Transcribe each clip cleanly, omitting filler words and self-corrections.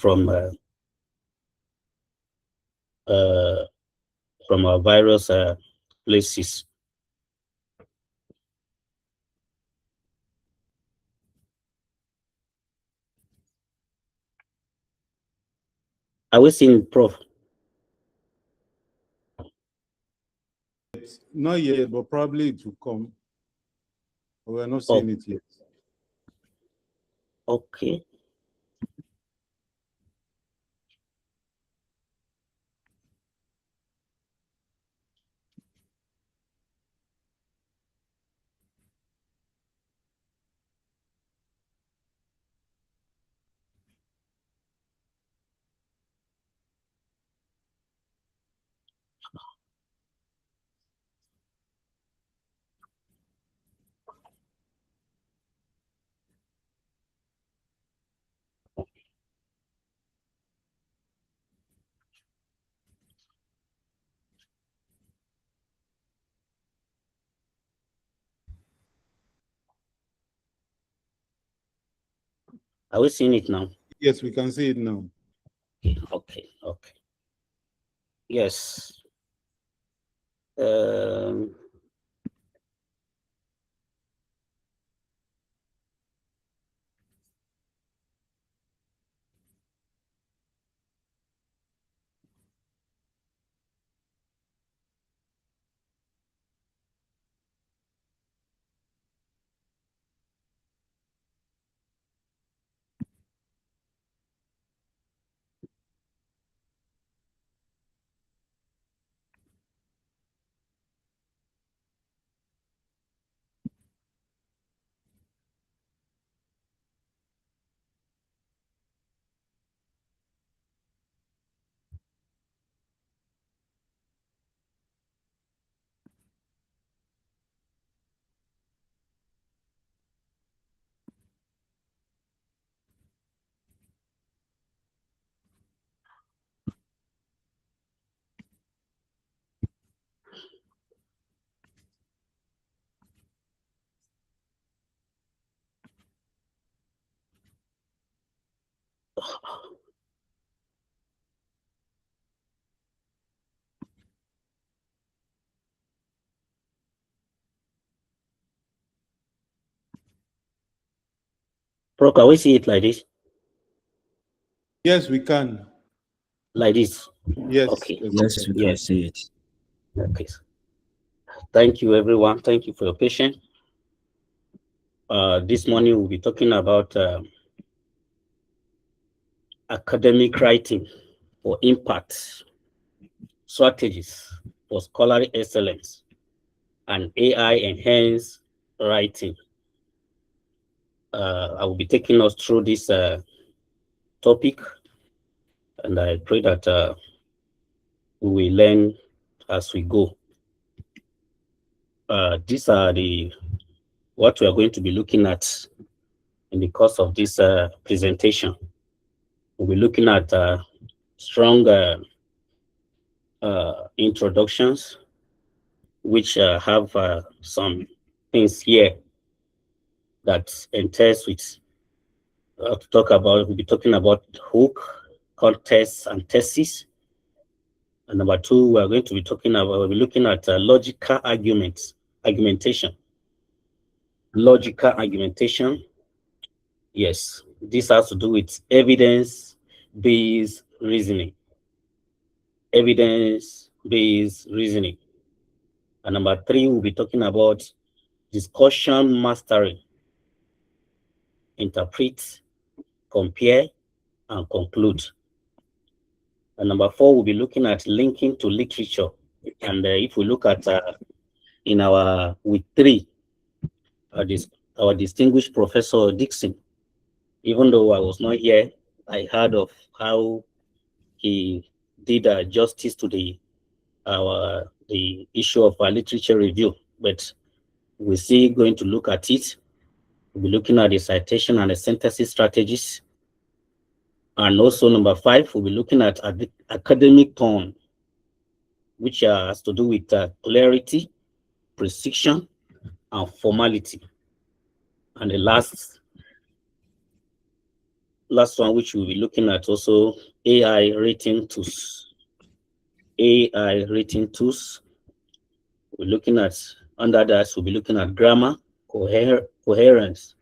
from our various places. Are we seeing Prof? Not yet, but probably it will come. We're not seeing it yet. Okay. Are we seeing it now? Yes, we can see it now. Okay. Yes. Prof, can we see it like this? Yes, we can. Like this? Yes. Okay. Yes, we can see it. Okay. Thank you, everyone. Thank you for your patience. This morning we'll be talking about academic writing for impact, strategies for scholarly excellence, and AI enhanced writing. I will be taking us through this topic, and I pray that we will learn as we go. These are what we are going to be looking at in the course of this presentation. We'll be looking at strong introductions, which have some things here that entails with to talk about. We'll be talking about hook, context, and thesis. And number two, we're going to be talking about, we'll be looking at logical argumentation. Logical argumentation. Yes, this has to do with evidence-based reasoning. Evidence-based reasoning. And number three, we'll be talking about discussion mastery. Interpret, compare, and conclude. And number four, we'll be looking at linking to literature. And if we look at in our week 3, our distinguished Professor Dixon, even though I was not here, I heard of how he did justice to the issue of literature review. But we're still going to look at it. We'll be looking at the citation and the synthesis strategies. And also number 5, we'll be looking at academic tone, which has to do with clarity, precision, and formality. And the last last one, which we'll be looking at also, AI rating tools. AI rating tools. We're looking at, under that, we'll be looking at grammar, coherence,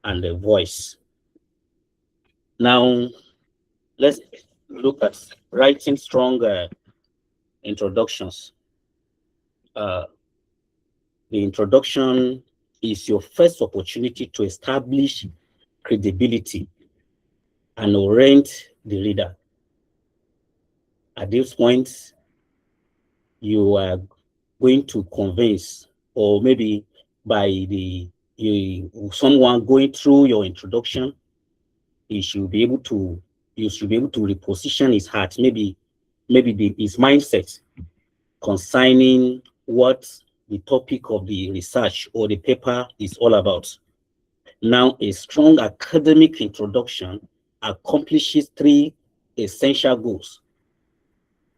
and the voice. Now, let's look at writing strong introductions. Uh, the introduction is your first opportunity to establish credibility and orient the reader. At this point, you are going to convince, or maybe by someone going through your introduction, he should be able to you should be able to reposition his heart, maybe his mindset concerning what the topic of the research or the paper is all about. Now, a strong academic introduction accomplishes three essential goals.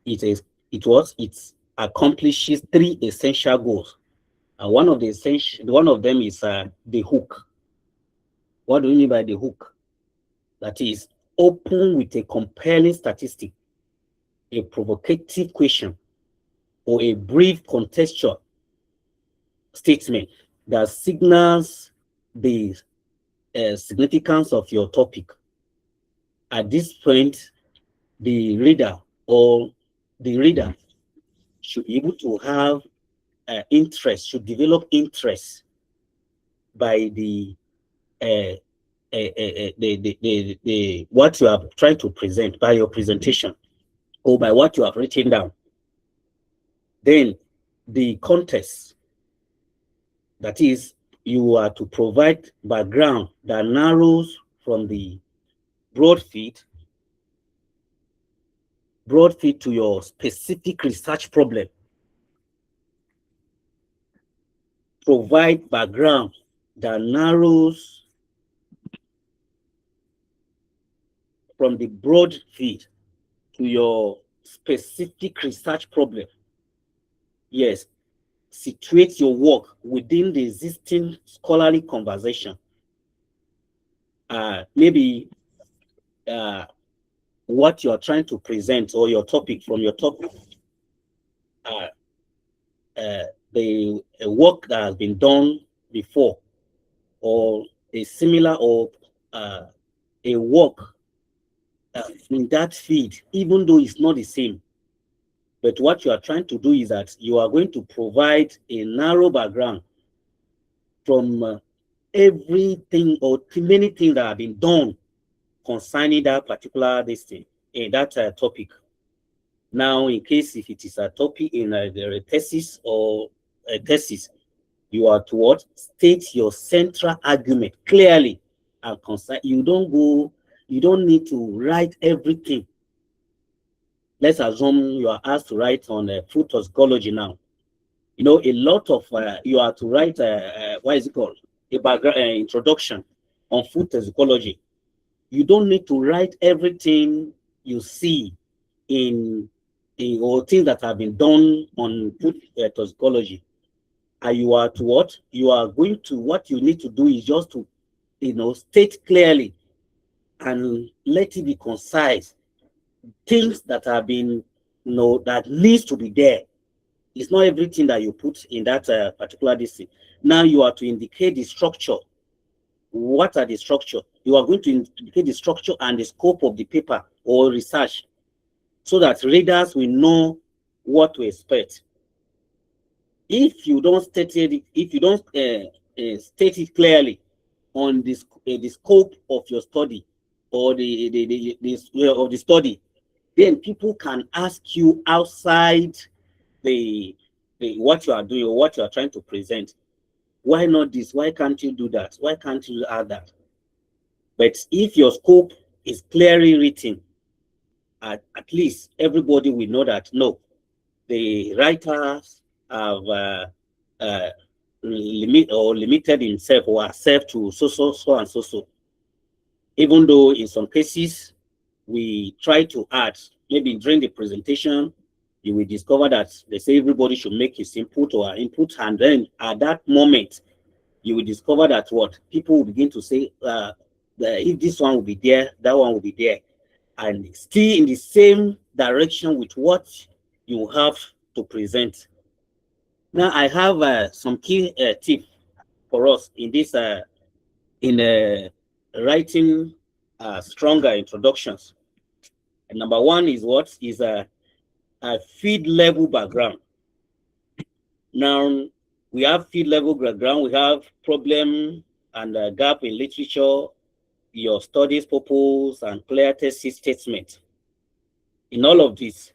It accomplishes three essential goals. And one of them is the hook. What do we mean by the hook? That is, open with a compelling statistic, a provocative question, or a brief contextual statement that signals the significance of your topic. At this point, the reader or the reader should be able to have interest, should develop interest by the what you are trying to present, by your presentation, or by what you have written down. Then the context, that is, you are to provide background that narrows from the broad feed to your specific research problem. Provide background that narrows from the broad feed to your specific research problem. Yes, situate your work within the existing scholarly conversation. Maybe what you are trying to present, or your topic, from your topic, the work that has been done before, or a similar, or a work in that field, even though it's not the same. But what you are trying to do is that you are going to provide a narrow background from everything or many things that have been done concerning that particular topic. Now, in case if it is a topic in a thesis or a thesis, you are to what? State your central argument clearly and concise. You don't need to write everything. Let's assume you are asked to write on food toxicology now. You know, a lot of you are to write what is it called? A background introduction on food toxicology. You don't need to write everything you see in or things that have been done on food toxicology. And you are to what? You are going to, what you need to do is just to, state clearly and let it be concise. Things that have been, that needs to be there. It's not everything that you put in that particular district. Now you are to indicate the structure. What are the structure? You are going to indicate the structure and the scope of the paper or research, so that readers will know what to expect. If you don't state it, state it clearly on the scope of your study, or of the study, then people can ask you outside the what you are doing or what you are trying to present. Why not this? Why can't you do that? Why can't you add that? But if your scope is clearly written, at least everybody will know that no, the writers have limited himself or herself to so and so. Even though in some cases we try to add, maybe during the presentation, you will discover that they say everybody should make his input or her input, and then at that moment, you will discover that what people will begin to say, if this one will be there, that one will be there, and still in the same direction with what you have to present. Now, I have some key tips for us in this in writing stronger introductions. And number one is what is a feed level background. Now, we have field level background, we have problem and gap in literature, your studies purpose, and clear thesis statement. In all of this,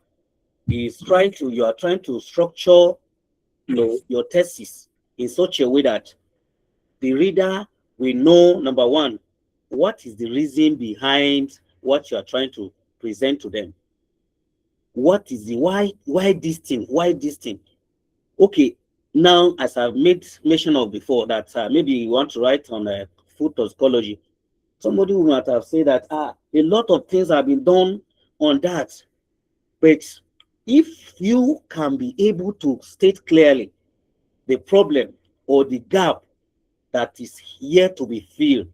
you are trying to structure your thesis in such a way that the reader will know, number one, what is the reason behind what you are trying to present to them. What is the why this thing? Why this thing? Okay, now, as I've made mention of before, that maybe you want to write on food toxicology, somebody who might have said that a lot of things have been done on that, but if you can be able to state clearly the problem or the gap that is here to be filled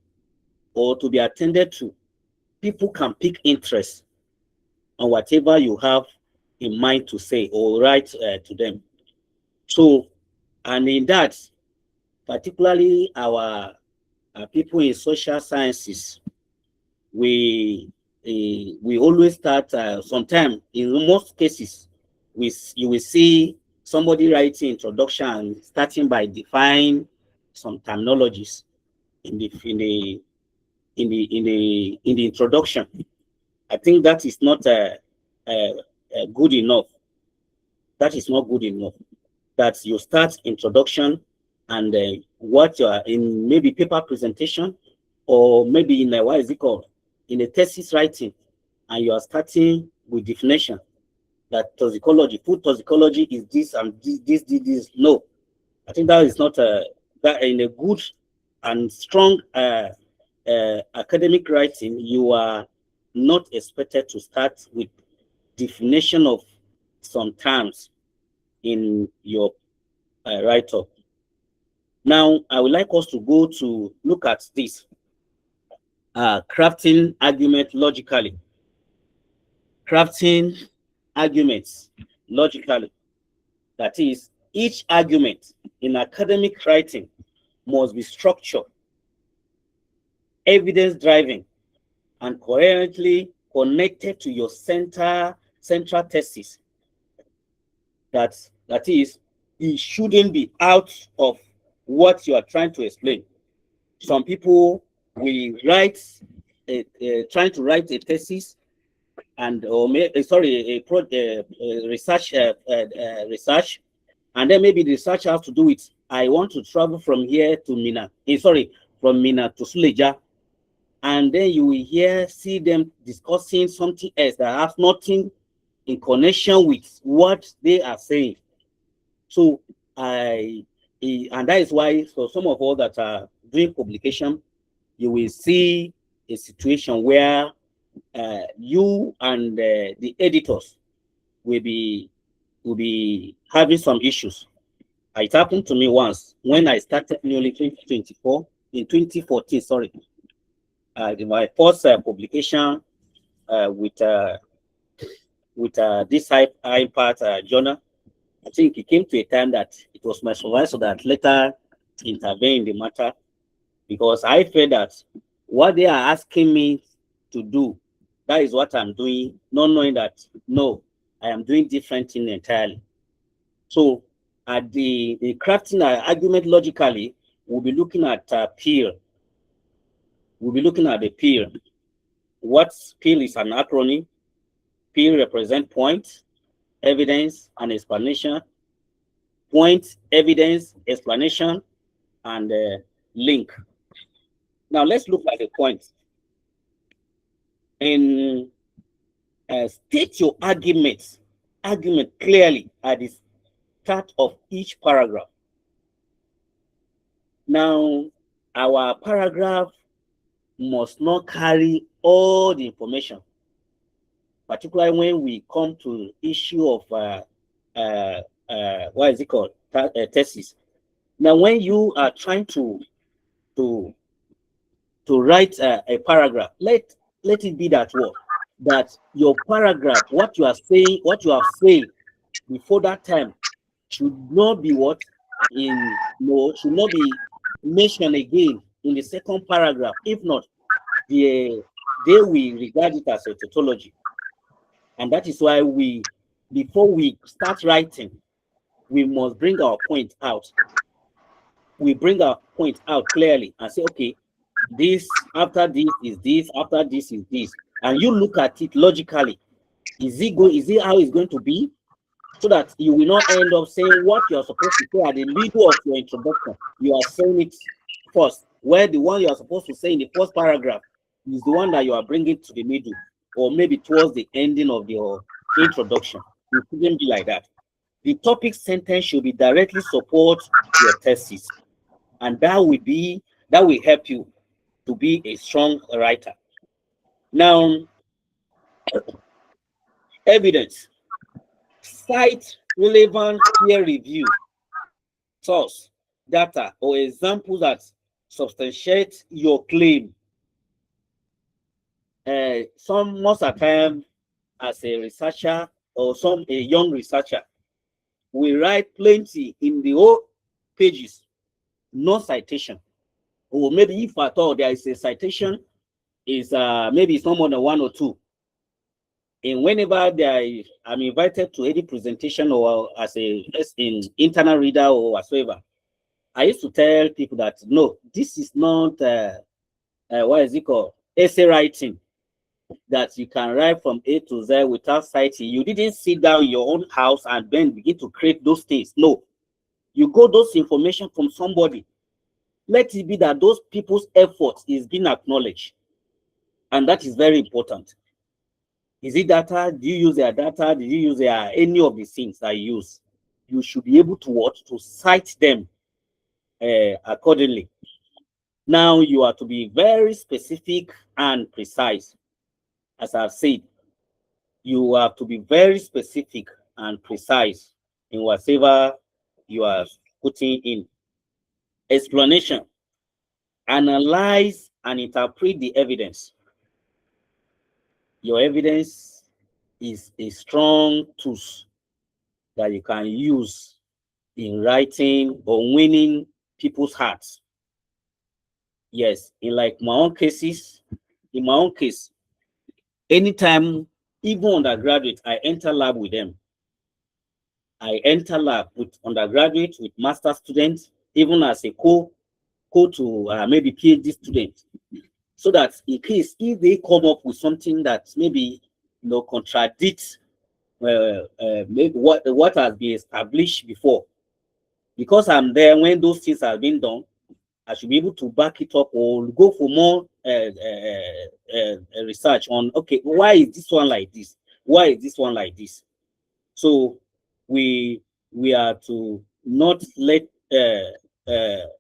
or to be attended to, people can pick interest on whatever you have in mind to say or write to them. So, and in that, particularly our people in social sciences, we always start. Sometimes, in most cases, you will see somebody writing introduction, starting by define some terminologies in the introduction. I think that is not good enough. That is not good enough. That you start introduction and what you are in, maybe paper presentation, or maybe in a, what is it called, in a thesis writing, and you are starting with definition that toxicology, food toxicology is this and this. No, I think that is not that in a good and strong academic writing. You are not expected to start with definition of some terms in your write-up. Now, I would like us to go to look at this crafting argument logically. Crafting arguments logically. That is, each argument in academic writing must be structured, evidence-driving, and coherently connected to your central thesis. That is, it shouldn't be out of what you are trying to explain. Some people will write, trying to write a thesis, and research, and then maybe the research has to do with, I want to travel from here to Mina, from Mina to Suleja, and then you will see them discussing something else that has nothing in connection with what they are saying. So and that is why, for some of us that are doing publication, you will see a situation where you and the editors will be having some issues. It happened to me once when I started nearly 2024, in 2014, sorry. My first publication with this high impact journal. I think it came to a time that it was my supervisor that later intervened in the matter, because I felt that what they are asking me to do, that is what I'm doing, not knowing that, no, I am doing different thing entirely. So at the crafting argument logically, we'll be looking at peer. We'll be looking at the peer. What peer is an acronym. Peer represent point, evidence, and explanation. Point, evidence, explanation, and link. Now let's look at the points. And state your argument clearly at the start of each paragraph. Now, our paragraph must not carry all the information, particularly when we come to issue of what is it called, thesis. Now, when you are trying to to write a paragraph, let it be that what that your paragraph, what you are saying, what you have said before that time should not be what in no should not be mentioned again in the second paragraph. If not, they will regard it as a tautology. And that is why before we start writing, we must bring our point out. We bring our point out clearly and say, okay, this after this is this, after this is this. And you look at it logically. Is it how it's going to be? So that you will not end up saying what you're supposed to say at the middle of your introduction. You are saying it first, where the one you are supposed to say in the first paragraph is the one that you are bringing to the middle, or maybe towards the ending of your introduction. It shouldn't be like that. The topic sentence should be directly support your thesis, and that will help you to be a strong writer. Now, evidence. Cite relevant peer review, source, data, or examples that substantiate your claim. Some most of the time, as a researcher or a young researcher, we write plenty in the whole pages, no citation. Or maybe if at all there is a citation, is maybe it's not more than one or two. And whenever I'm invited to any presentation or as an internal reader or whatsoever, I used to tell people that no, this is not what is it called, essay writing, that you can write from A to Z without citing. You didn't sit down in your own house and then begin to create those things. No, you got those information from somebody. Let it be that those people's effort is being acknowledged, and that is very important. Is it data? Do you use their data? Did you use any of the things I use? You should be able to cite them accordingly. Now you are to be very specific and precise. As I've said, you have to be very specific and precise in whatever you are putting in. Explanation. Analyze and interpret the evidence. Your evidence is a strong tool that you can use in writing or winning people's hearts. Yes, in like my own cases, in my own case, anytime, even undergraduate, I enter lab with them. I enter lab with undergraduate, with master students, even as a co to maybe PhD student, so that in case if they come up with something that maybe contradicts maybe what has been established before, because I'm there when those things have been done, I should be able to back it up or go for more research on, okay, why is this one like this? Why is this one like this? So we are to not let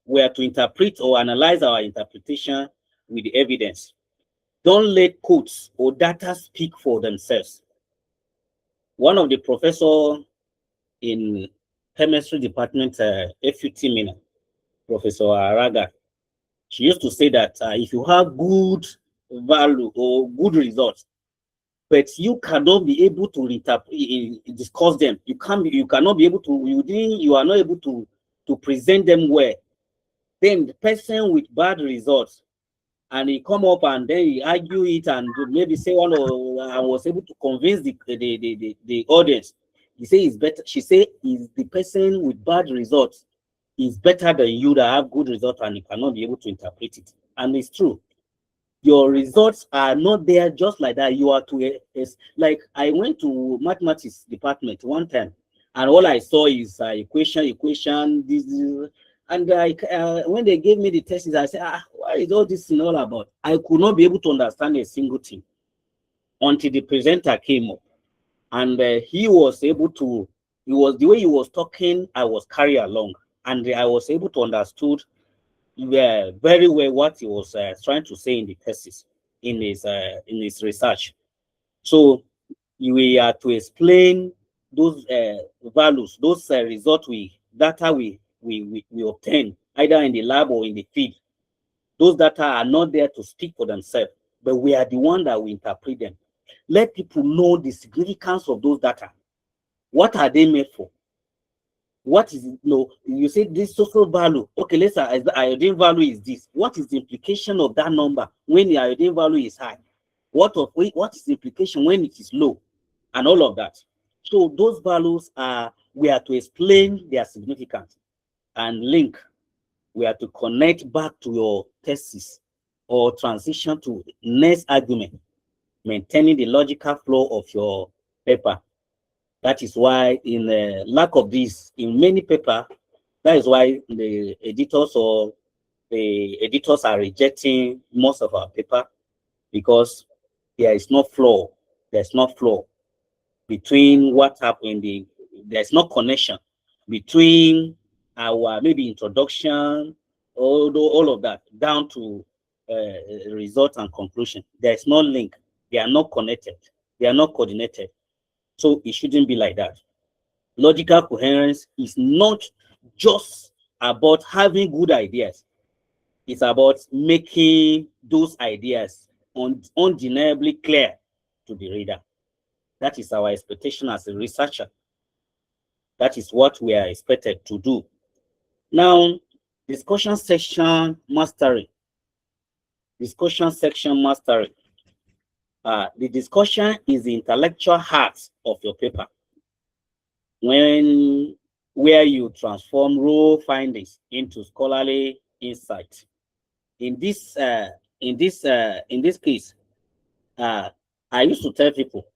we are to interpret or analyze our interpretation with the evidence. Don't let quotes or data speak for themselves. One of the professor in chemistry department, FUT Mina, Professor Araga, she used to say that if you have good value or good results, but you cannot be able to discuss them, you cannot be able to, you are not able to present them well, then the person with bad results, and he come up and then he argue it and maybe say one or I was able to convince the audience. He say it's better. She say is the person with bad results is better than you that have good results and you cannot be able to interpret it. And it's true. Your results are not there just like that. You are like I went to mathematics department one time, and all I saw is equation, this, and when they gave me the tests, I said, what is all this thing all about? I could not be able to understand a single thing until the presenter came up, and he was able to. It was the way he was talking, I was carried along, and I was able to understood very well what he was trying to say in the thesis, in his research. So we are to explain those values, those results data we obtain either in the lab or in the field. Those data are not there to speak for themselves, but we are the one that will interpret them. Let people know the significance of those data. What are they made for? What is it? No, you say this social value. Okay, let's say the iodine value is this. What is the implication of that number when the iodine value is high? What is the implication when it is low? And all of that. So those values are, we are to explain their significance and link. We are to connect back to your thesis or transition to next argument, maintaining the logical flow of your paper. That is why in lack of this, in many paper, that is why the editors are rejecting most of our paper, because there is no flow. There's no flow between what happened. There's no connection between our maybe introduction, all of that, down to result and conclusion. There's no link. They are not connected. They are not coordinated. So it shouldn't be like that. Logical coherence is not just about having good ideas. It's about making those ideas undeniably clear to the reader. That is our expectation as a researcher. That is what we are expected to do. Now, discussion section mastery. Discussion section mastery. The discussion is the intellectual heart of your paper. Where you transform raw findings into scholarly insight. In this case, I used to tell people,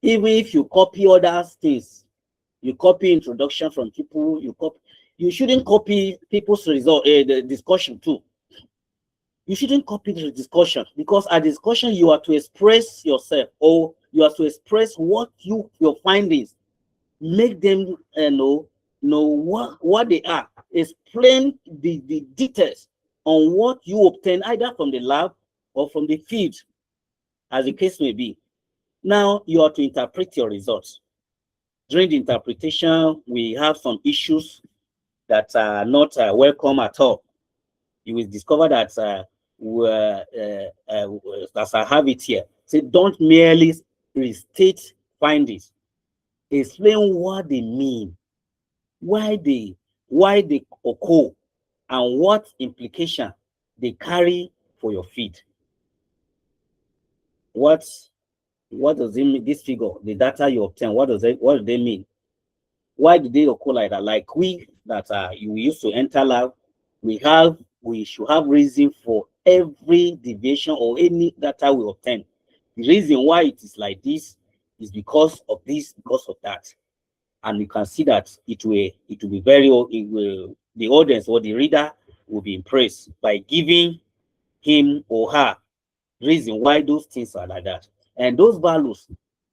even if you copy other things, you copy introduction from people, you shouldn't copy people's result, the discussion too. You shouldn't copy the discussion, because at discussion you are to express yourself, or you are to express what your findings, make them know what they are. Explain the details on what you obtain either from the lab or from the field, as the case may be. Now you are to interpret your results. During the interpretation, we have some issues that are not welcome at all. You will discover that as I have it here, say, don't merely restate findings. Explain what they mean, why they occur, and what implication they carry for your feed. What does it mean? This figure, the data you obtain, what do they mean? Why did they occur like that? Like we that you used to enter lab, we should have reason for every deviation or any data we obtain. The reason why it is like this is because of this, because of that. And you can see that it will be the audience or the reader will be impressed by giving him or her reason why those things are like that. And those values,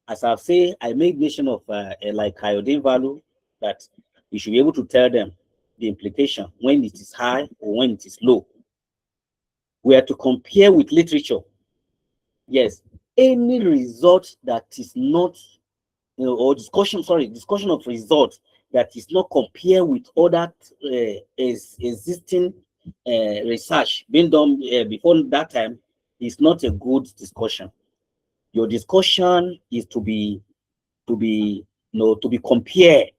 as I've said, I made mention of like iodine value, that you should be able to tell them the implication when it is high or when it is low. We are to compare with literature. Yes, any result that is not, or discussion of results that is not compared with other existing research being done before that time is not a good discussion. Your discussion is to be compared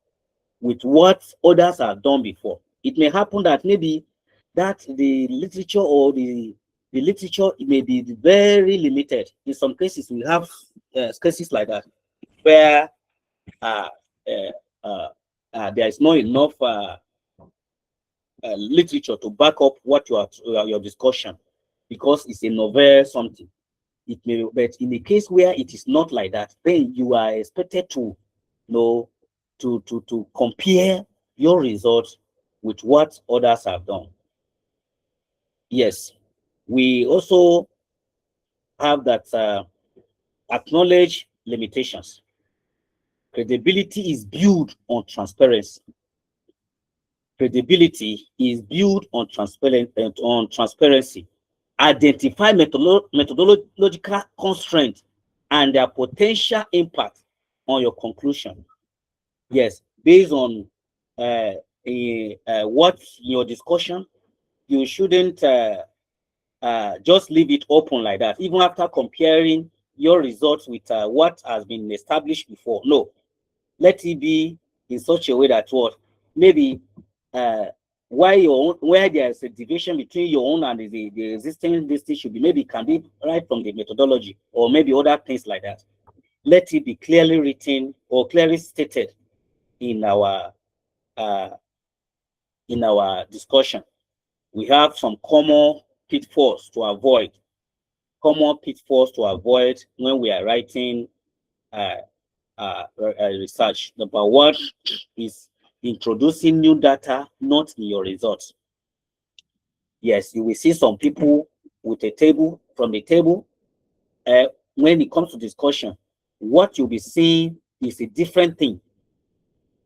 with what others have done before. It may happen that maybe that the literature or the literature may be very limited. In some cases, we have cases like that where uh, there is not enough literature to back up what your discussion, because it's a novel something. It may, but in the case where it is not like that, then you are expected to to compare your results with what others have done. Yes, we also have that acknowledge limitations. Credibility is built on transparency. Credibility is built on transparency. Identify methodological constraints and their potential impact on your conclusion. Yes, based on what your discussion, you shouldn't just leave it open like that, even after comparing your results with what has been established before. No, let it be in such a way that what maybe why your own, where there's a deviation between your own and the existing listing should be maybe can be right from the methodology or maybe other things like that. Let it be clearly written or clearly stated in our uh, discussion. We have some common pitfalls to avoid. Common pitfalls to avoid when we are writing uh, research. Number one is introducing new data not in your results. Yes, you will see some people with a table from the table. When it comes to discussion, what you'll be seeing is a different thing.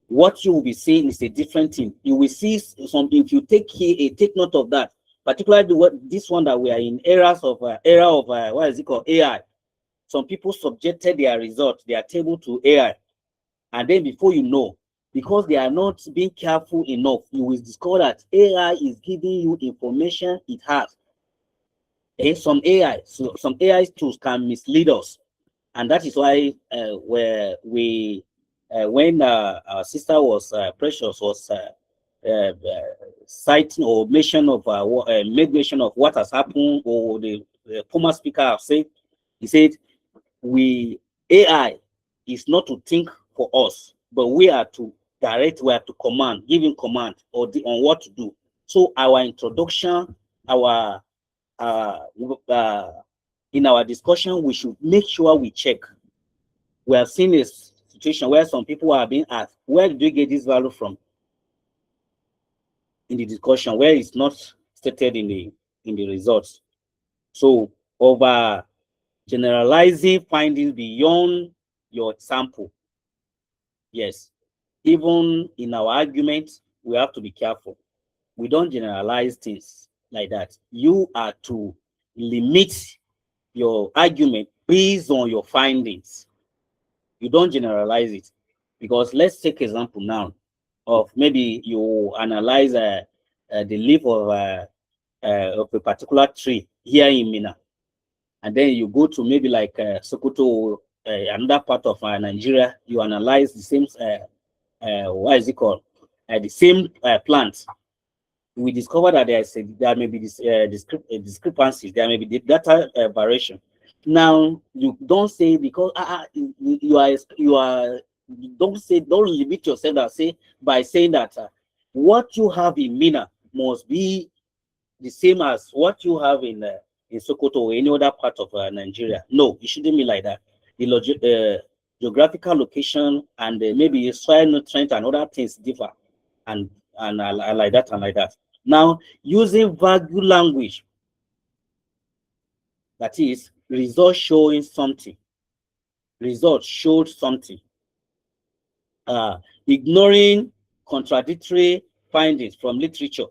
What you will be seeing is a different thing. You will see something. If you take note of that, particularly this one that we are in era of what is it called, AI. Some people subjected their result, their table to AI, and then before you know, because they are not being careful enough, you will discover that AI is giving you information it has. Some AI tools can mislead us, and that is why where we when our sister was Precious was citing or made mention of what has happened, or the former speaker have said. He said we AI is not to think for us, but we are to direct, we are to command, giving command on what to do. So our introduction, our uh, uh, in our discussion, we should make sure we check. We have seen a situation where some people are being asked, where did you get this value from in the discussion, where it's not stated in the results. So over generalizing findings beyond your sample. Yes, even in our argument, we have to be careful. We don't generalize things like that. You are to limit your argument based on your findings. You don't generalize it, because let's take example now of maybe you analyze the leaf of a particular tree here in Mina, and then you go to maybe like Sokoto, another part of Nigeria, you analyze the same what is it called, the same plant. We discover that there may be this discrepancies, there may be the data variation. Now you don't say, because don't limit yourself that say by saying that what you have in Mina must be the same as what you have in Sokoto or any other part of Nigeria. No, it shouldn't be like that. The geographical location and maybe soil nutrient and other things differ, and like that and like that. Now, using vague language, that is, results showing something, results showed something, uh, ignoring contradictory findings from literature,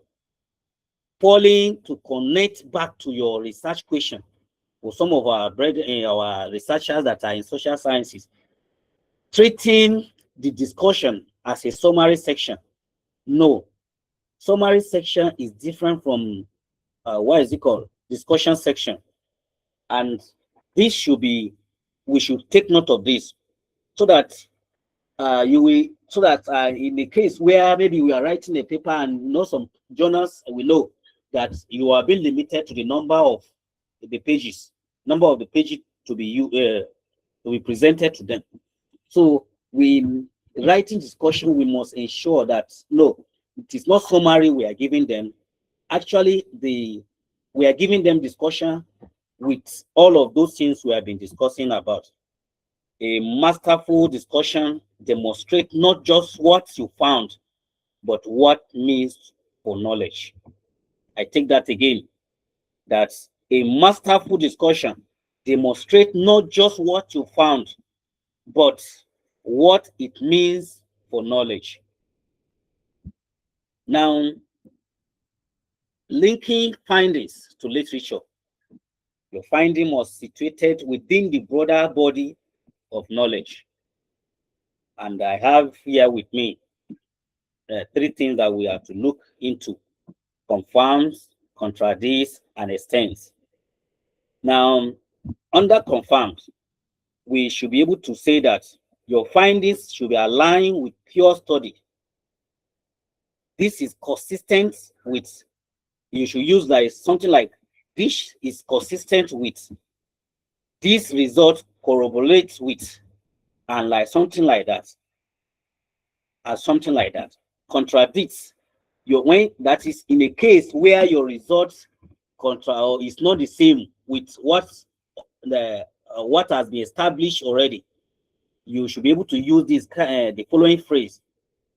failing to connect back to your research question. For some of our our researchers that are in social sciences, treating the discussion as a summary section. No, summary section is different from what is it called, discussion section. And this should be, we should take note of this, so that in the case where maybe we are writing a paper and some journals, we know that you are being limited to the number of the pages, to be presented to them. So we writing discussion, we must ensure that no, it is not summary we are giving them. Actually, we are giving them discussion with all of those things we have been discussing about. A masterful discussion demonstrates not just what you found, but what means for knowledge. I take that again. That a masterful discussion demonstrates not just what you found, but what it means for knowledge. Now, linking findings to literature. Your finding must be situated within the broader body of knowledge. And I have here with me three things that we have to look into: confirms, contradicts, and extends. Now, under confirmed, we should be able to say that your findings should be aligned with pure study. This is consistent with, you should use like something like, this is consistent with, this result corroborates with, and like something like that, and something like that, contradicts your, when that is in a case where your results contra or is not the same with what has been established already. You should be able to use this the following phrase: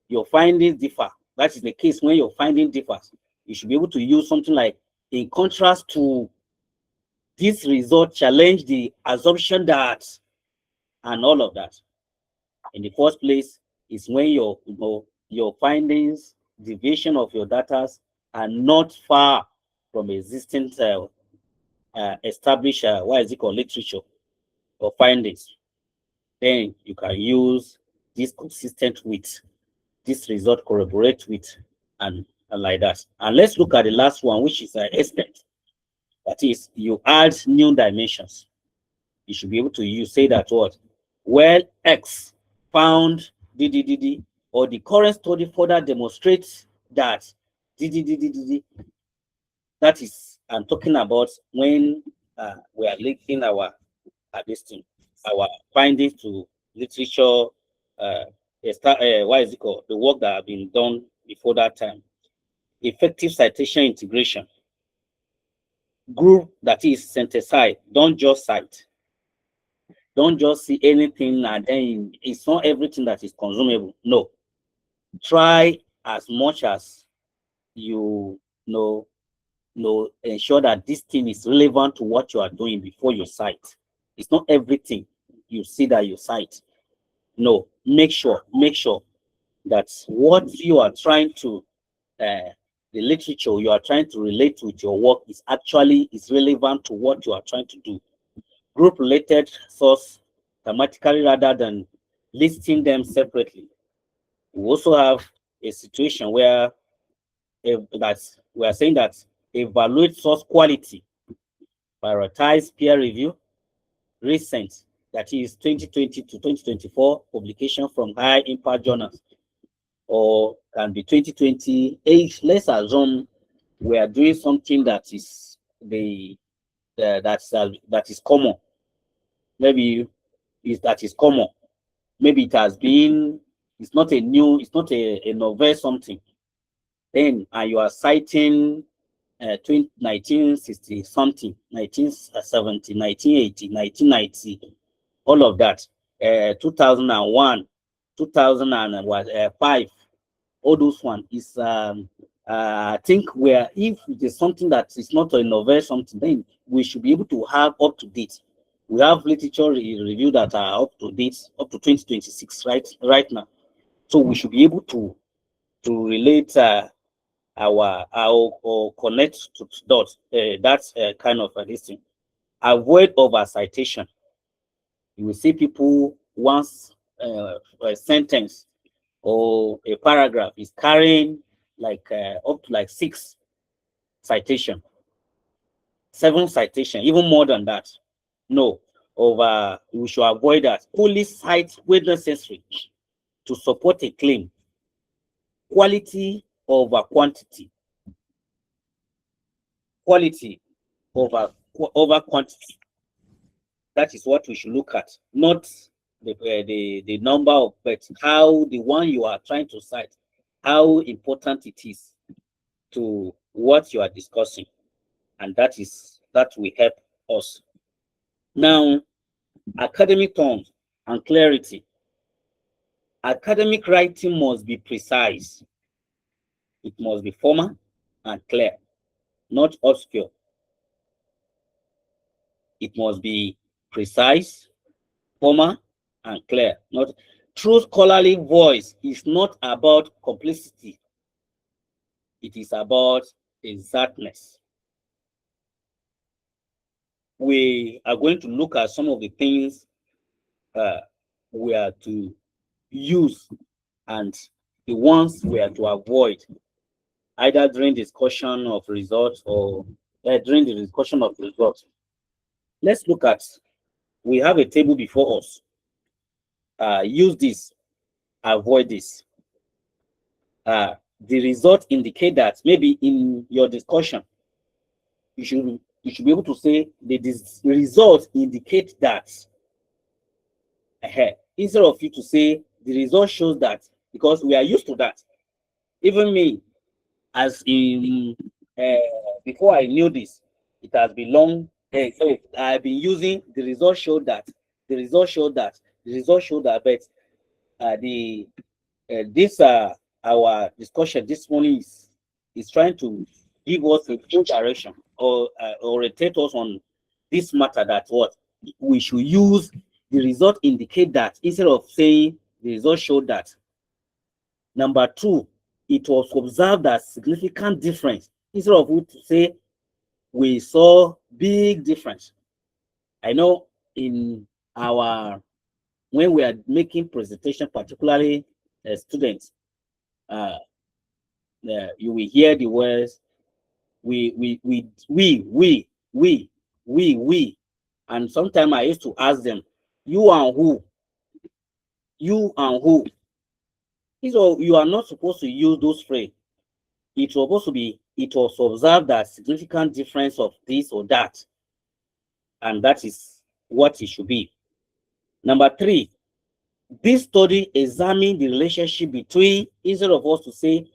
your findings differ. That is the case when your finding differs. You should be able to use something like, in contrast to, this result challenge the assumption that, and all of that. In the first place is when your findings, deviation of your data are not far from existing established what is it called, literature or findings. Then you can use this consistent with, this result corroborate with, and like that. And let's look at the last one, which is extent. That is, you add new dimensions. You should be able to use, say that what, well, X found DDDD, or the current study further demonstrates that DDDDD. That is, I'm talking about when we are linking our this thing, our findings to literature, what is it called, the work that have been done before that time. Effective citation integration. Group that is synthesized. Don't just cite. Don't just see anything and then it's not everything that is consumable. No. Try as much as you ensure that this thing is relevant to what you are doing before you cite. It's not everything you see that you cite. No, make sure that what you are trying to the literature you are trying to relate with your work is actually is relevant to what you are trying to do. Group related source thematically rather than listing them separately. We also have a situation where that we are saying that evaluate source quality, prioritize peer review, recent, that is 2020 to 2024 publication from high impact journals, or can be 2020. Let's assume we are doing something that is that is common. Maybe is that is common. Maybe it has been, it's not a new, it's not a novel something. Then you are citing 1960 something, 1970, 1980, 1990, all of that, 2001, 2005, all those one is, I think where if it is something that is not a novel something, then we should be able to have up to date. We have literature review that are up to date, up to 2026, right now. So we should be able to relate our or connect to dots. That's kind of a listing. Avoid over citation. You will see people once a sentence or a paragraph is carrying like up to like 6 citation, 7 citation, even more than that. No, we should avoid that. Only cite where necessary to support a claim. Quality over quantity. Quality over quantity. That is what we should look at, not the number of, but how the one you are trying to cite, how important it is to what you are discussing, and that will help us. Now, academic terms and clarity. Academic writing must be precise. It must be formal and clear, not obscure. It must be precise, formal, and clear. Not true scholarly voice is not about complicity. It is about exactness. We are going to look at some of the things we are to use and the ones we are to avoid, either during discussion of results or during the discussion of results. Let's look at, we have a table before us. Use this, avoid this. The result indicate that maybe in your discussion, you should be able to say the result indicate that. Instead of you to say the result shows that, because we are used to that. Even me, as in before I knew this, it has been long. So I've been using the result showed that, the result showed that, the result showed that. But the this our discussion this morning is trying to give us a new direction, or orientate us on this matter, that what we should use the result indicate that, instead of saying the result showed that. Number two, it was observed that significant difference, instead of we to say we saw big difference. I know in our, when we are making presentation, particularly students, uh, you will hear the words we, and sometimes I used to ask them, you and who, you and who. So you are not supposed to use those phrases. It's supposed to be, it was observed that significant difference of this or that, and that is what it should be. Number three, this study examined the relationship between, instead of us to say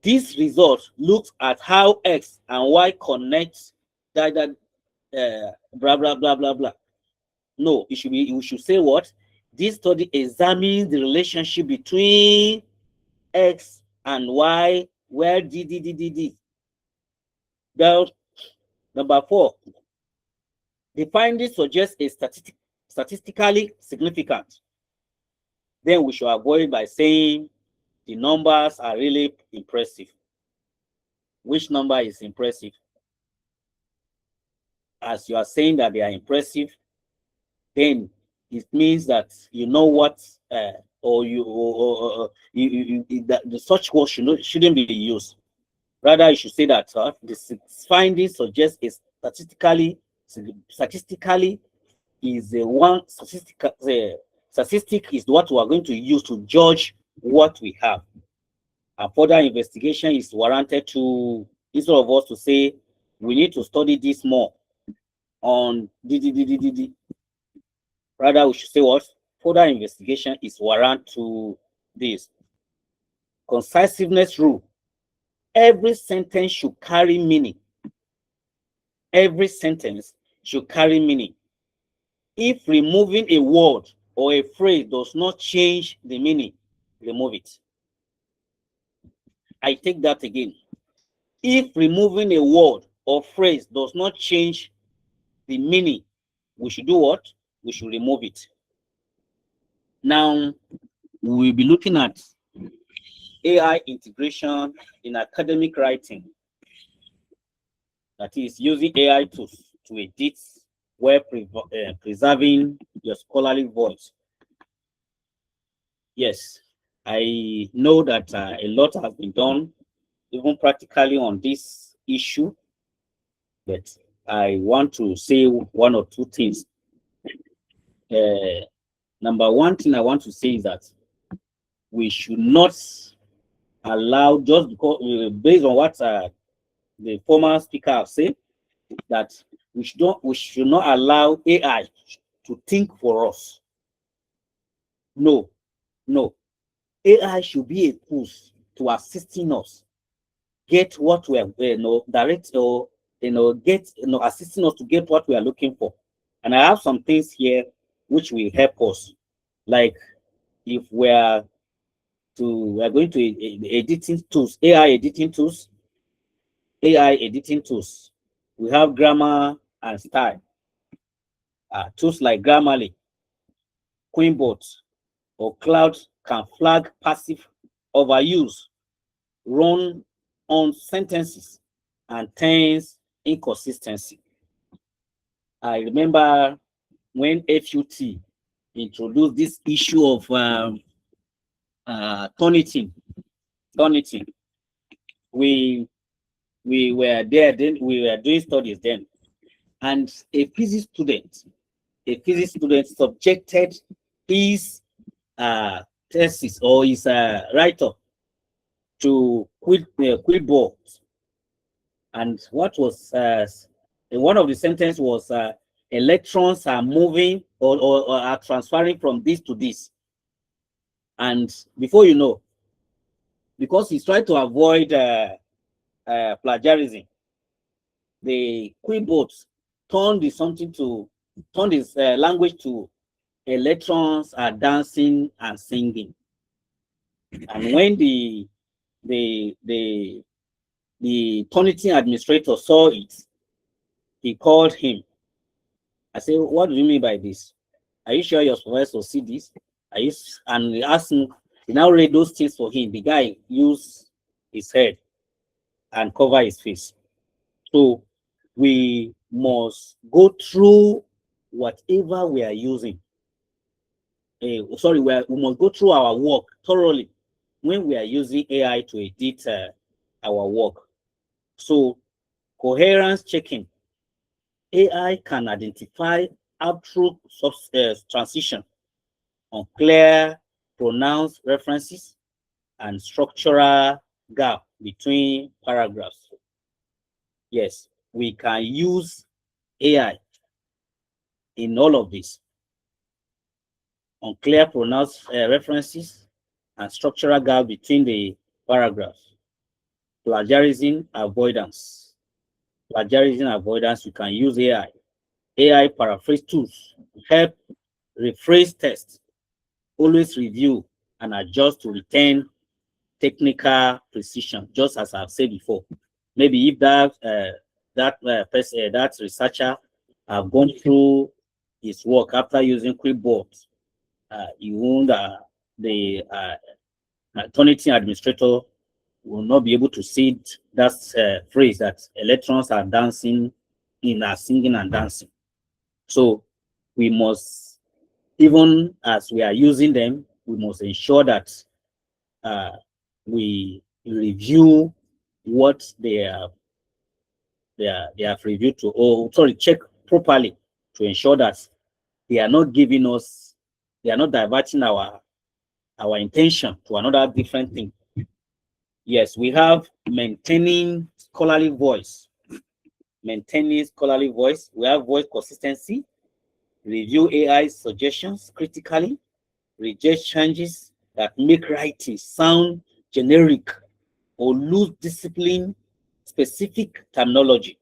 this result looks at how X and Y connect, that blah blah blah blah blah. No, it should be, we should say what? This study examines the relationship between X and Y, where D. Now, number four, the findings suggest a statistically significant. Then we should avoid by saying the numbers are really impressive. Which number is impressive? As you are saying that they are impressive, then it means that you know what, or that the such word shouldn't be used. Rather, you should say that the findings suggest is statistically is a one statistic is what we are going to use to judge what we have. And further investigation is warranted to, instead of us to say we need to study this more on rather we should say what? Further investigation is warranted to this. Concisiveness rule. Every sentence should carry meaning. Every sentence should carry meaning. If removing a word or a phrase does not change the meaning, remove it. I take that again. If removing a word or phrase does not change the meaning, we should do what? We should remove it. Now, we'll be looking at AI integration in academic writing. That is, using AI tools to edit while preserving your scholarly voice. Yes, I know that a lot has been done, even practically, on this issue, but I want to say one or two things. Number one thing I want to say is that we should not allow, just because based on what the former speaker have said, that we should not allow AI to think for us. No, no. AI should be a tool to assisting us get what we are, direct, or get, assisting us to get what we are looking for. And I have some things here which will help us. Like, if we are going to editing tools, AI editing tools. We have grammar and style. Tools like Grammarly, Queenbot, or Cloud can flag passive overuse, run on sentences, and tense inconsistency. I remember when FUT introduced this issue of turnitin. We were there then. We were doing studies then, and a physics student subjected his thesis or his write-up to quillboard. And what was one of the sentence was electrons are moving or are transferring from this to this. And before you know, because he's trying to avoid plagiarism, the quillboard turned his language to electrons are dancing and singing. And when the the the Turnitin administrator saw it, he called him. I said, "What do you mean by this? Are you sure your supervisor see this?" And he asked him. He now read those things for him. The guy used his head and cover his face. So we must go through whatever we are using. We must go through our work thoroughly when we are using AI to edit our work. So coherence checking. AI can identify absolute transition, unclear pronounced references, and structural gap between paragraphs. Yes, we can use AI in all of this. Unclear pronounced references and structural gap between the paragraphs. Plagiarism avoidance. Plagiarism avoidance, you can use AI. AI paraphrase tools help rephrase text. Always review and adjust to retain technical precision, just as I've said before. Maybe if that researcher have gone through his work after using Quickboard, he won't the Turnitin administrator will not be able to see that phrase that electrons are dancing are singing and dancing. So we must, even as we are using them, we must ensure that we review what they have reviewed to, or sorry, check properly to ensure that they are not giving us, they are not diverting our intention to another different thing. Yes, we have maintaining scholarly voice. Maintaining scholarly voice. We have voice consistency. Review AI suggestions critically. Reject changes that make writing sound generic or lose discipline specific terminology.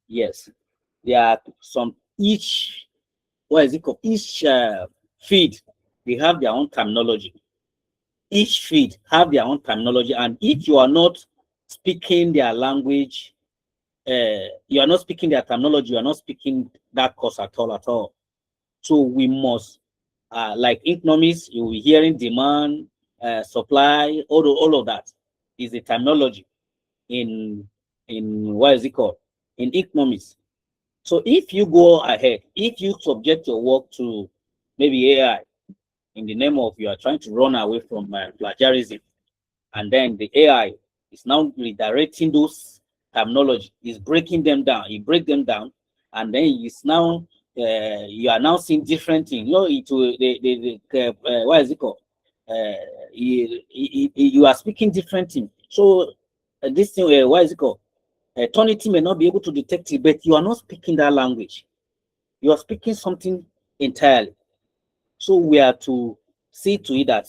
Yes, there are some each feed, they have their own terminology. Each feed have their own terminology, and if you are not speaking their language, you are not speaking their terminology, you are not speaking that course at all. So we must, like economics, you will be hearing demand, supply, all of that is the terminology in what is it called? In economics. So if you go ahead, if you subject your work to maybe AI in the name of you are trying to run away from plagiarism, and then the AI is now redirecting those terminology, is breaking them down. You break them down, and then it's now you are now seeing different things. You know, what is it called? You are speaking different things. So this thing, what is it called? Turnitin may not be able to detect it, but you are not speaking that language. You are speaking something entirely. So we are to see to it that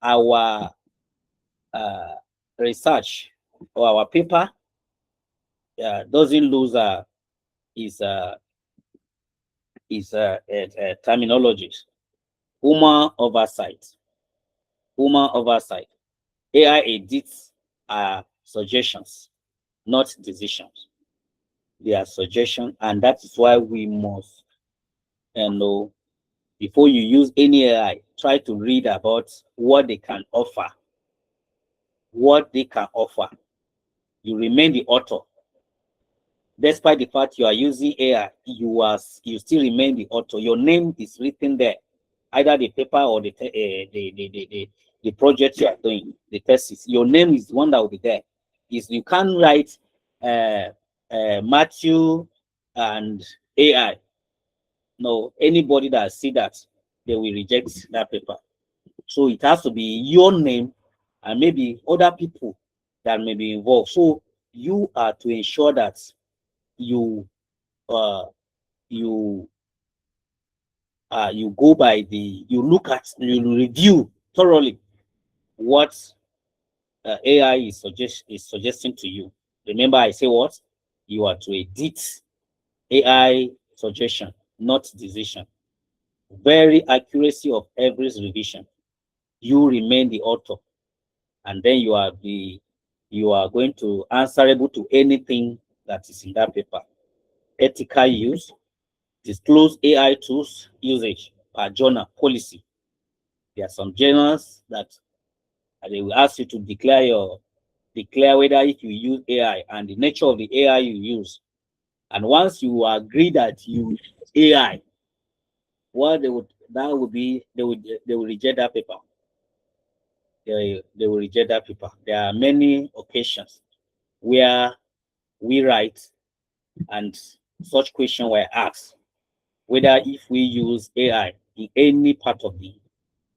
our research or our paper doesn't lose its terminologies. Human oversight. Human oversight. AI edits suggestions, not decisions. They are suggestions, and that is why we must know before you use any AI, try to read about what they can offer. What they can offer. You remain the author. Despite the fact you are using AI, you still remain the author. Your name is written there, either the paper or the project you are doing, the thesis. Your name is the one that will be there. Is you can't write Matthew and AI. No, anybody that see that, they will reject that paper. So it has to be your name and maybe other people that may be involved. So you are to ensure that you uh you you go by the you look at you review thoroughly what AI is suggesting to you. Remember, I say what you are to edit AI suggestion, not decision. Very accuracy of every revision. You remain the author, and then you are going to answerable to anything that is in that paper. Ethical use, disclose AI tools usage per journal policy. There are some journals that they will ask you to declare whether if you use AI and the nature of the AI you use. And once you agree that you use AI, what would be they will reject that paper. They will reject that paper. There are many occasions where we write and such question were asked whether if we use AI in any part of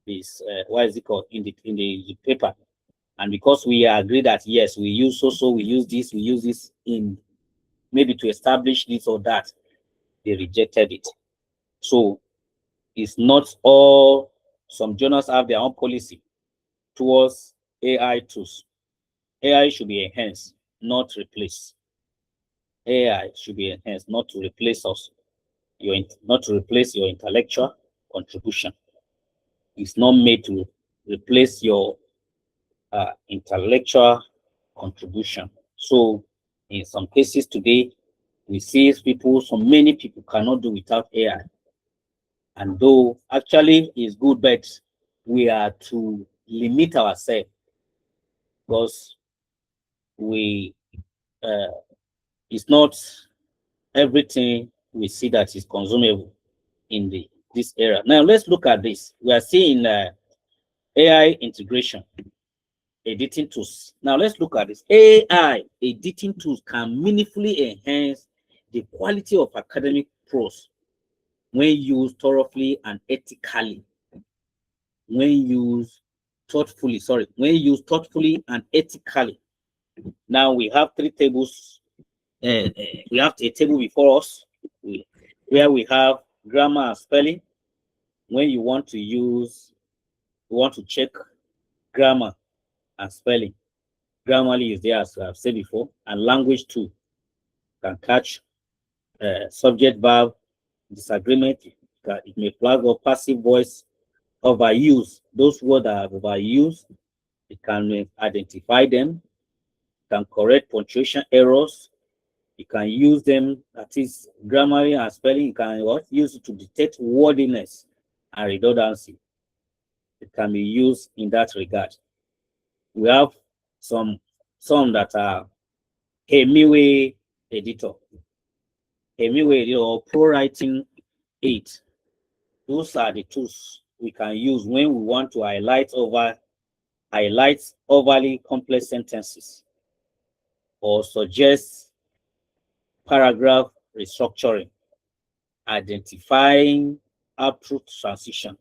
this what is it called in the paper, and because we agree that yes we use we use this in maybe to establish this or that, they rejected it. So it's not all. Some journals have their own policy towards AI tools. AI should be enhanced, not replace. AI should be enhanced, not to replace us. Not to replace your intellectual contribution. It's not made to replace your intellectual contribution. So, in some cases today, we see people, so many people cannot do without AI. And though actually is good, but we are to limit ourselves because we it's not everything we see that is consumable in this era. Now let's look at this. We are seeing AI integration, editing tools. Now let's look at this. AI editing tools can meaningfully enhance the quality of academic prose when used thoroughly and ethically. When used when used thoughtfully and ethically. Now we have three tables. We have a table before us where we have grammar and spelling. When you want to check grammar and spelling. Grammarly is there, as I've said before, and language too can catch subject verb disagreement. It may flag up passive voice overuse. Those words that are overused, it can identify them, can correct punctuation errors. You can use them, that is grammarly and spelling. You can use it to detect wordiness and redundancy. It can be used in that regard. We have some that are Hemiway editor, or pro writing 8. Those are the tools we can use when we want to highlight overly complex sentences or suggest paragraph restructuring, identifying output transition,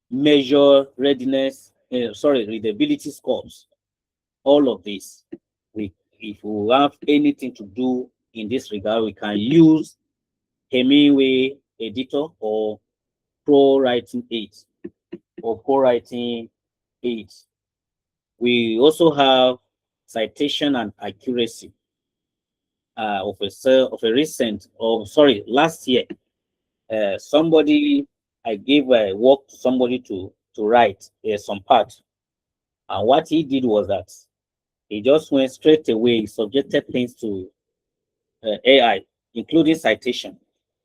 measure readability scores. All of this, if we have anything to do in this regard, we can use Hemingway editor or pro writing 8 or pro writing 8. We also have citation and accuracy last year. I gave work to somebody to write some part, and what he did was that he just went straight away, subjected things to AI, including citation.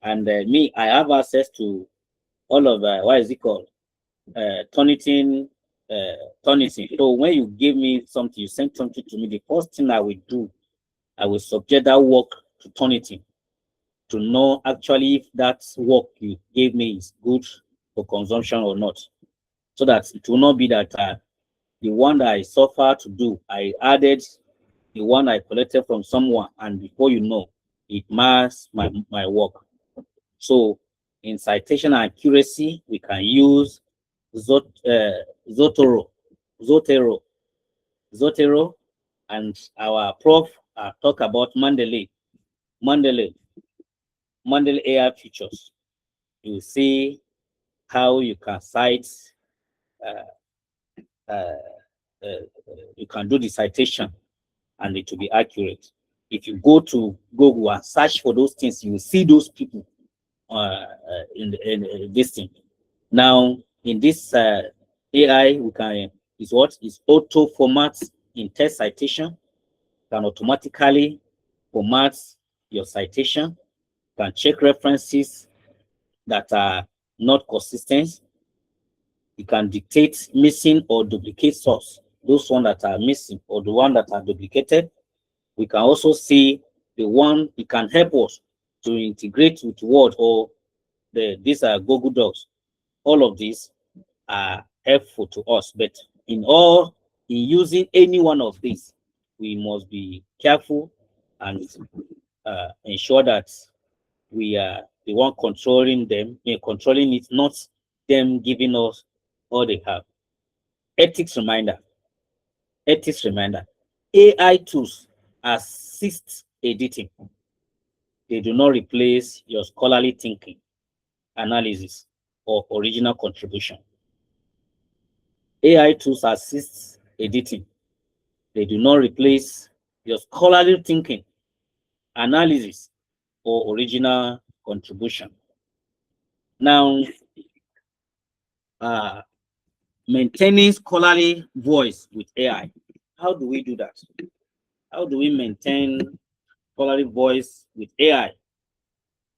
And me, I have access to all of what is it called? Turnitin. So when you give me something, you send something to me, the first thing I will do, I will subject that work to Turnitin to know actually if that work you gave me is good for consumption or not. So that it will not be that the one that I suffer to do, I added the one I collected from someone, and before you know, it masks my work. So in citation accuracy, we can use Zotero, Zotero, Zotero, and our prof talk about Mandela, Mandela AI features. You see how you can cite, uh, uh, you can do the citation and it will be accurate. If you go to Google and search for those things, you will see those people in this thing. Now, in this AI, we can is what is auto format in text citation, can automatically format your citation, can check references that are not consistent. It can dictate missing or duplicate source, those ones that are missing or the one that are duplicated. We can also see the one, it can help us to integrate with Word or these are Google Docs. All of these are helpful to us, but in using any one of these, we must be careful and ensure that we are the one controlling them, controlling it, not them giving us all they have. Ethics reminder. Ethics reminder. AI tools assist editing. They do not replace your scholarly thinking, analysis, or original contribution. AI tools assist editing. They do not replace your scholarly thinking, analysis, or original contribution. Now, uh, maintaining scholarly voice with AI. How do we do that? How do we maintain scholarly voice with AI?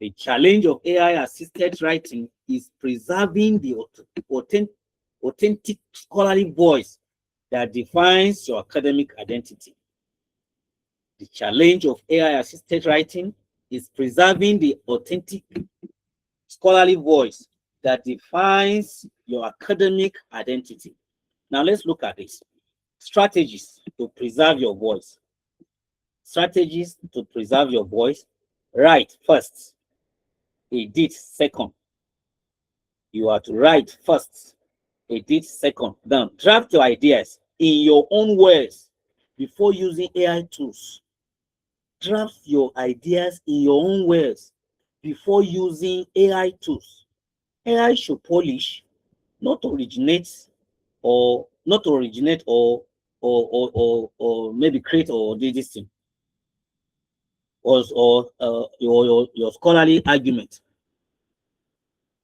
The challenge of AI assisted writing is preserving the authentic scholarly voice that defines your academic identity. The challenge of AI assisted writing is preserving the authentic scholarly voice that defines your academic identity. Now let's look at this. Strategies to preserve your voice. Strategies to preserve your voice. Write first, edit second. You are to write first, edit second. Then draft your ideas in your own words before using AI tools. Draft your ideas in your own words before using AI tools. AI should polish, not originate, or not originate or maybe create or do this thing or your scholarly argument.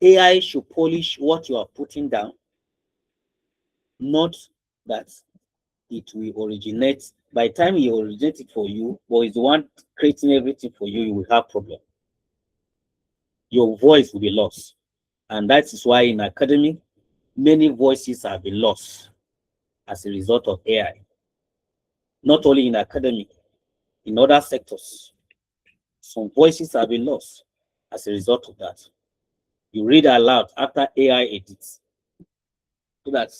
AI should polish what you are putting down, not that it will originate. By the time it originates it for you, or is the one creating everything for you, you will have problem. Your voice will be lost. And that is why in academy, many voices have been lost as a result of AI. Not only in academy, in other sectors, some voices have been lost as a result of that. You read aloud after AI edits, so that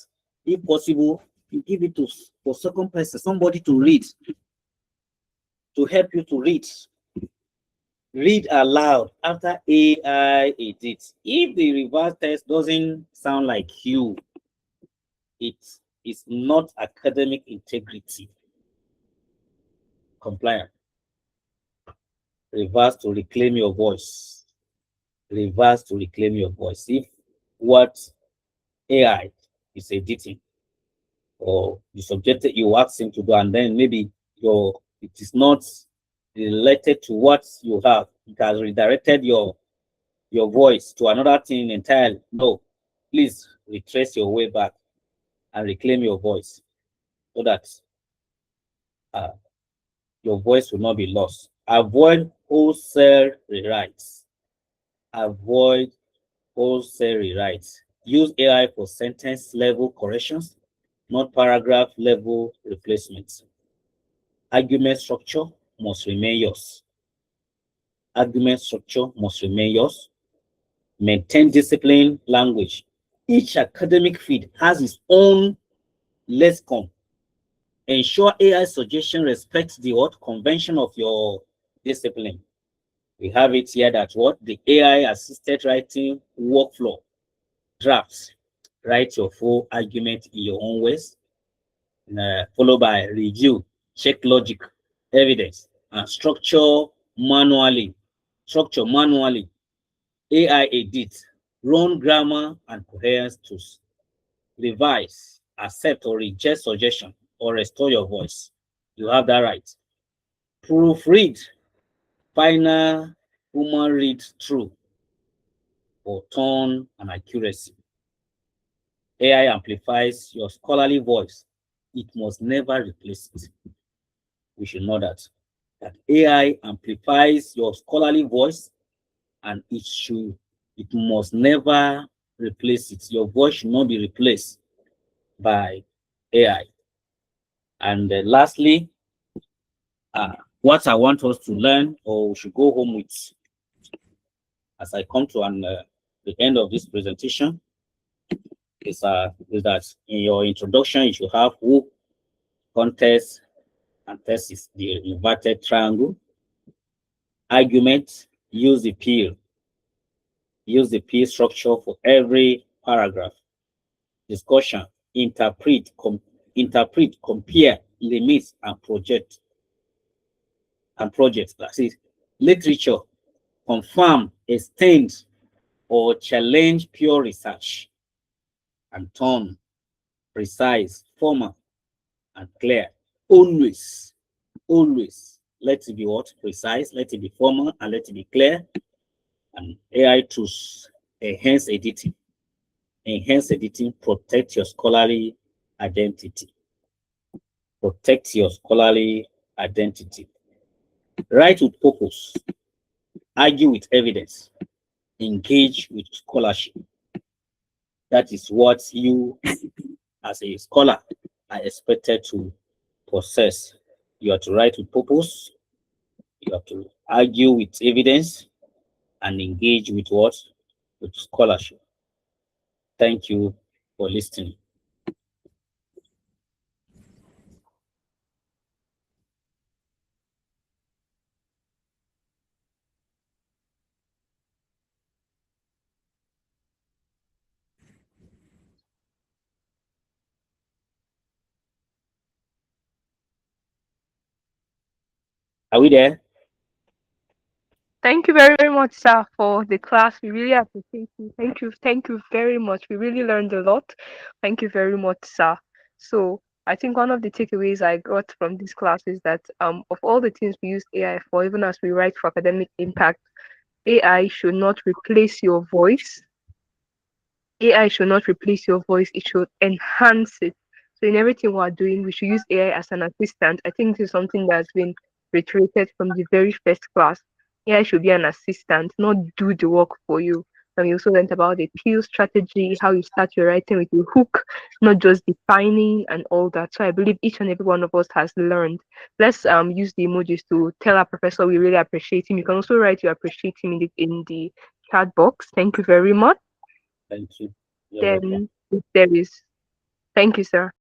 if possible, you give it to for second person, somebody to read, to help you to read. Read aloud after AI edits. If the reverse text doesn't sound like you, it is not academic integrity compliant. Reverse to reclaim your voice. Reverse to reclaim your voice. If what AI is editing or you subjected you ask him to do, and then maybe it is not related to what you have, it has redirected your voice to another thing entirely. No, please retrace your way back and reclaim your voice so that uh, your voice will not be lost. Avoid wholesale rewrites. Avoid wholesale rewrites. Use AI for sentence level corrections, not paragraph level replacements. Argument structure must remain yours. Argument structure must remain yours. Maintain discipline language. Each academic field has its own lexicon Ensure AI suggestion respects the what convention of your discipline. We have it here that what the AI assisted writing workflow drafts. Write your full argument in your own ways, followed by review, check logic, evidence, and Structure manually. AI edit, run grammar and coherence tools. Revise, accept or reject suggestion, or restore your voice. You have that right. Proofread, final human read through for tone and accuracy. AI amplifies your scholarly voice. It must never replace it. We should know that. That AI amplifies your scholarly voice and it must never replace it. Your voice should not be replaced by AI. And lastly, what I want us to learn or we should go home with as I come to the end of this presentation is that in your introduction you should have who, context, and thesis, the inverted triangle, argument, use the P structure for every paragraph, discussion, interpret, compare, limit, and project. That is literature, confirm, extend, or challenge pure research, and tone, precise, formal, and clear. Always, always let it be what? Precise, let it be formal, and let it be clear. And AI tools enhance editing. Enhance editing, protect your scholarly identity. Protect your scholarly identity. Write with purpose. Argue with evidence. Engage with scholarship. That is what you, as a scholar, are expected to possess. You have to write with purpose. You have to argue with evidence and engage with what? With scholarship. Thank you for listening. Are we there? Thank you very, very much, sir, for the class. We really appreciate you. Thank you very much. We really learned a lot. Thank you very much, sir. So I think one of the takeaways I got from this class is that of all the things we use AI for, even as we write for academic impact, AI should not replace your voice. AI should not replace your voice, it should enhance it. So in everything we're doing, we should use AI as an assistant. I think this is something that's been reiterated from the very first class. AI should be an assistant, not do the work for you. And we also learned about the peel strategy, how you start your writing with a hook, not just defining and all that. So I believe each and every one of us has learned. Let's use the emojis to tell our professor we really appreciate him. You can also write you appreciate him in the chat box. Thank you very much. Thank you. You're welcome. Then if there is, thank you, sir.